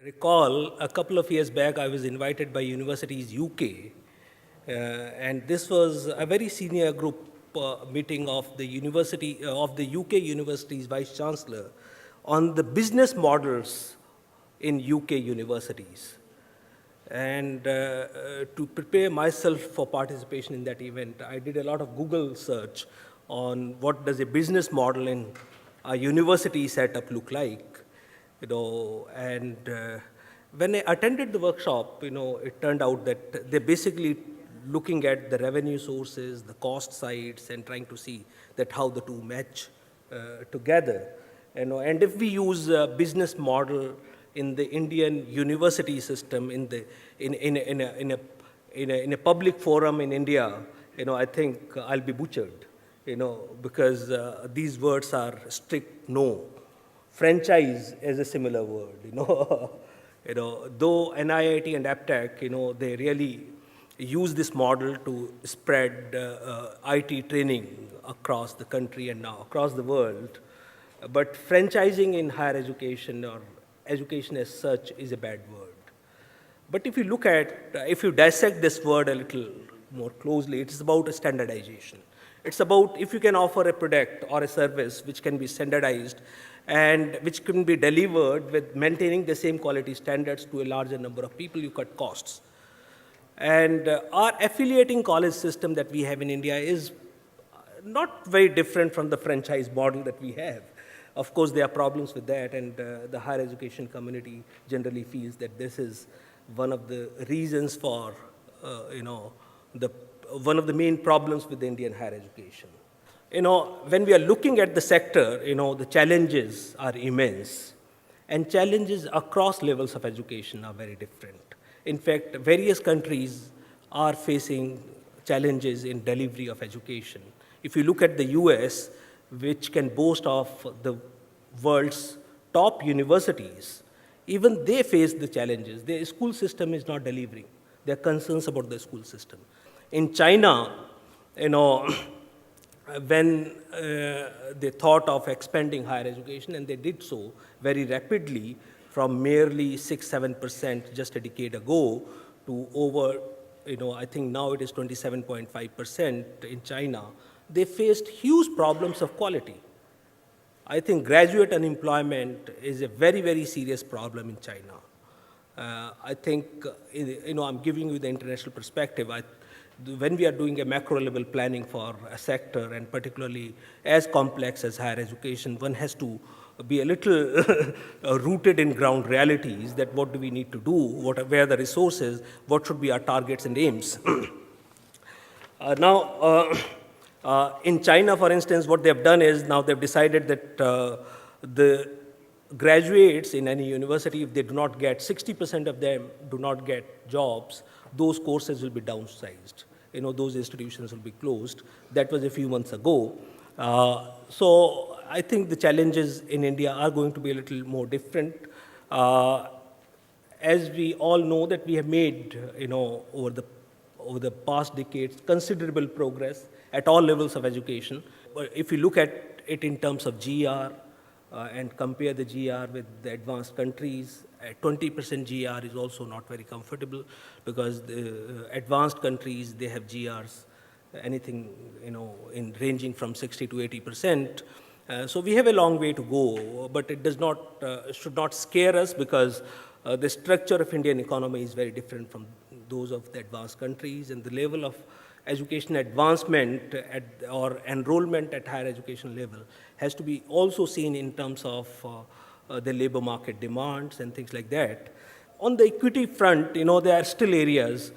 recall a couple of years back, I was invited by Universities UK, and this was a very senior group meeting of the university of the UK university's vice chancellor on the business models in UK universities. And to prepare myself for participation in that event, I did a lot of Google search on what does a business model in a university setup look like, and when I attended the workshop, it turned out that they're basically looking at the revenue sources, the cost sides, and trying to see that how the two match together. And if we use a business model in the Indian university system, in a public forum in India, I think I'll be butchered, because these words are strict no. Franchise is a similar word, though NIIT and APTEC, they really use this model to spread IT training across the country and now across the world. But franchising in higher education or education as such is a bad word. But if you dissect this word a little more closely, it's about a standardization. It's about if you can offer a product or a service which can be standardized and which can be delivered with maintaining the same quality standards to a larger number of people, you cut costs. And our affiliating college system that we have in India is not very different from the franchise model that we have. Of course, there are problems with that, and the higher education community generally feels that this is one of the reasons for, one of the main problems with the Indian higher education. When we are looking at the sector, the challenges are immense, and challenges across levels of education are very different. In fact, various countries are facing challenges in delivery of education. If you look at the US, which can boast of the world's top universities, even they face the challenges. Their school system is not delivering. There are concerns about the school system. In China, when they thought of expanding higher education, and they did so very rapidly from merely 6-7% just a decade ago to over, I think now it is 27.5% in China, they faced huge problems of quality. I think graduate unemployment is a very, very serious problem in China. I think, I'm giving you the international perspective. When we are doing a macro level planning for a sector, and particularly as complex as higher education, one has to be a little rooted in ground realities that what do we need to do, where are the resources, what should be our targets and aims. In China, for instance, what they've done is now they've decided that the graduates in any university, if they do not get, 60% of them do not get jobs, those courses will be downsized. Those institutions will be closed. That was a few months ago. So I think the challenges in India are going to be a little more different. As we all know that we have made, over the past decades, considerable progress at all levels of education. But if you look at it in terms of GR and compare the GR with the advanced countries, 20% GR is also not very comfortable, because the advanced countries, they have GRs anything, in ranging from 60 to 80%. So we have a long way to go, but it does not, should not scare us, because the structure of Indian economy is very different from those of the advanced countries, and the level of education advancement or enrollment at higher education level has to be also seen in terms of the labor market demands and things like that. On the equity front, there are still areas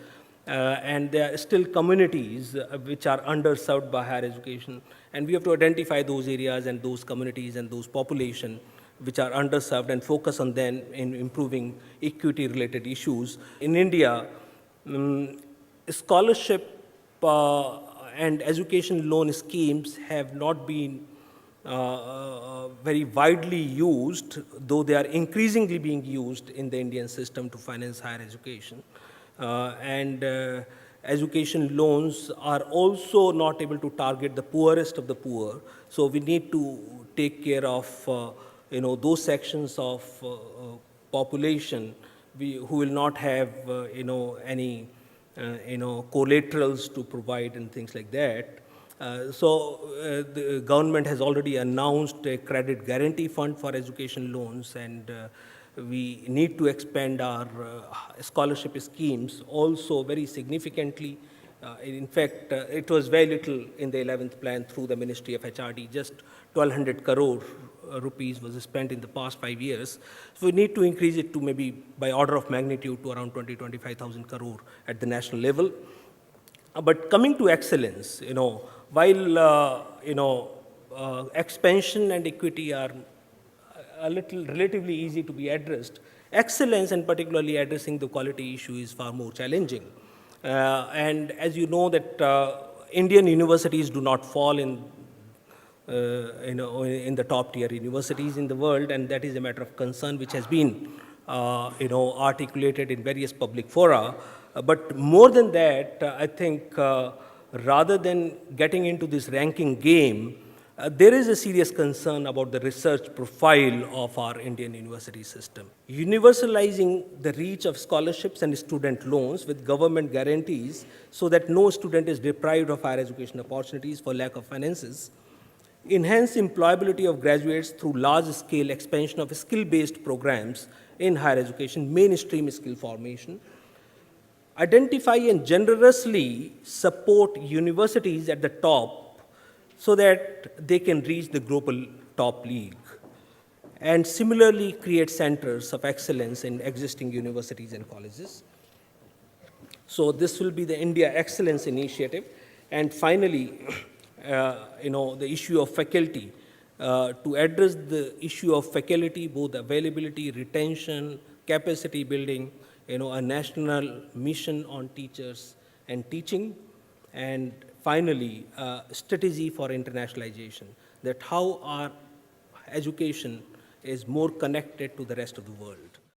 and there are still communities which are underserved by higher education, and we have to identify those areas and those communities and those population which are underserved and focus on them in improving equity-related issues. In India, scholarship and education loan schemes have not been very widely used, though they are increasingly being used in the Indian system to finance higher education. Education loans are also not able to target the poorest of the poor. So we need to take care of those sections of population who will not have, any, collaterals to provide and things like that. The government has already announced a credit guarantee fund for education loans, and we need to expand our scholarship schemes also very significantly. In fact, it was very little in the 11th plan through the Ministry of HRD. Just 1,200 crore rupees was spent in the past 5 years. So we need to increase it to maybe by order of magnitude to around 25,000 crore at the national level. But coming to excellence, while expansion and equity are a little relatively easy to be addressed, excellence and particularly addressing the quality issue is far more challenging. And as you know that Indian universities do not fall in the top tier universities in the world, and that is a matter of concern which has been articulated in various public fora. But more than that, I think rather than getting into this ranking game, there is a serious concern about the research profile of our Indian university system. Universalizing the reach of scholarships and student loans with government guarantees so that no student is deprived of higher education opportunities for lack of finances. Enhance employability of graduates through large-scale expansion of skill-based programs in higher education, mainstream skill formation. Identify and generously support universities at the top so that they can reach the global top league. And similarly, create centers of excellence in existing universities and colleges. So this will be the India Excellence Initiative. And finally, the issue of faculty. To address the issue of faculty, both availability, retention, capacity building, a national mission on teachers and teaching, and finally, strategy for internationalization, that how our education is more connected to the rest of the world.